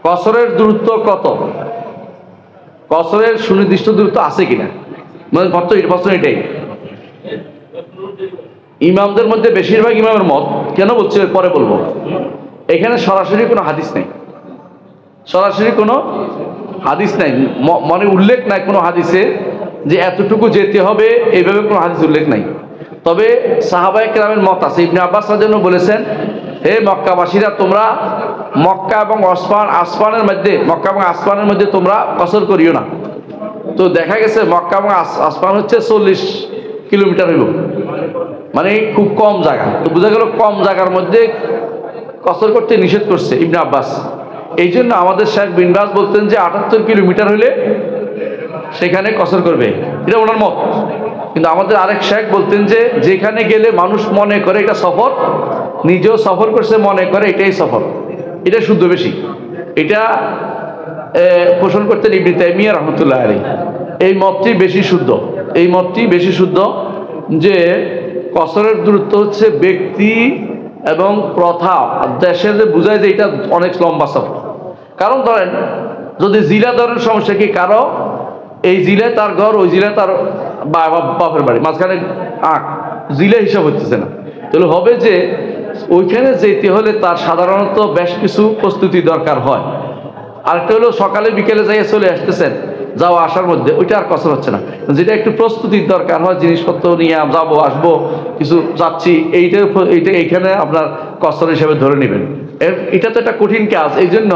কসরের দূরত্ব কত? কসরের সুনির্দিষ্ট দূরত্ব আছে কিনা, মানে প্রশ্ন এটাই। ইমামদের মধ্যে বেশিরভাগ ইমামের মত, কেন বলছি পরে বলবো, এখানে সরাসরি কোনো হাদিস নেই, সরাসরি কোনো হাদিস নাই, মানে উল্লেখ নাই কোনো হাদিসে যে এতটুকু যেতে হবে, এইভাবে কোনো হাদিস উল্লেখ নাই। তবে সাহাবায়ে কেরামের মত আছে। ইবনে আব্বাস রাদিয়াল্লাহু বলেছেন, হে মক্কাবাসীরা, তোমরা মক্কা এবং আসমানের মধ্যে, মক্কা এবং আসমানের মধ্যে তোমরা কসর করিও না। তো দেখা গেছে মক্কা এবং আসমান হচ্ছে 40 কিলোমিটার হইব, মানে খুব কম জায়গা। তো বোঝা গেল কম জায়গার মধ্যে কসর করতে নিষেধ করছে ইবনে আব্বাস। এই জন্য আমাদের শেখ বিন বাজ বলতেন যে 78 কিলোমিটার হলে সেখানে কসর করবে, এটা ওনার মত। কিন্তু আমাদের আরেক শেখ বলতেন যে যেখানে গেলে মানুষ মনে করে এটা সফর, নিজেও সফর করছে মনে করে এটাই সফর, এটা শুদ্ধ বেশি। এটা পোষণ করতেন ইবনে তাইমিয়া রাহমাতুল্লাহ আলাইহি। এই মতটি বেশি শুদ্ধ, এই মতটি বেশি শুদ্ধ যে কসরের দূরত্ব হচ্ছে ব্যক্তি এবং প্রথা, দেশে যে বোঝায় যে এটা অনেক লম্বা সফর। কারণ ধরেন যদি জিলা ধরেন, সমস্যা কি, কারো এই জিলায় তার ঘর, ওই জিলায় তার বাপের বাড়ি, মাঝখানে জিলা হিসাব হচ্ছে না, তাহলে হবে যে ওইখানে যেতে হলে তার সাধারণত বেশ কিছু প্রস্তুতি দরকার হয়। আরেকটা হলো সকালে বিকেলে যাইয়ে চলে আসতেছেন, যাওয়া আসার মধ্যে, ওইটা আর কসর হচ্ছে না। যেটা একটু প্রস্তুতির দরকার হয়, জিনিসপত্র নিয়ে যাবো আসবো, কিছু যাচ্ছি, এইটা এইখানে আপনার কসর হিসেবে ধরে নেবেন। এটা তো একটা কঠিন কাজ। এই জন্য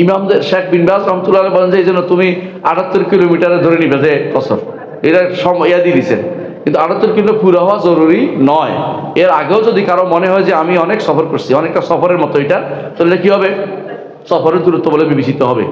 ইমামদের শেখ বিন বাজ রাহমাতুল্লাহ আলাইহি বলেন যে এই জন্য তুমি 78 কিলোমিটারে ধরে নিবে যে কসর, এটা সময় দিয়ে দিচ্ছেন। কিন্তু 78 কিলো পুরো হওয়া জরুরি নয়। এর আগেও যদি কারো মনে হয় যে আমি অনেক সফর করছি, অনেকটা সফরের মতো এটা, তাহলে কি হবে, সফরের দূরত্ব বলে বিবেচিত হবে।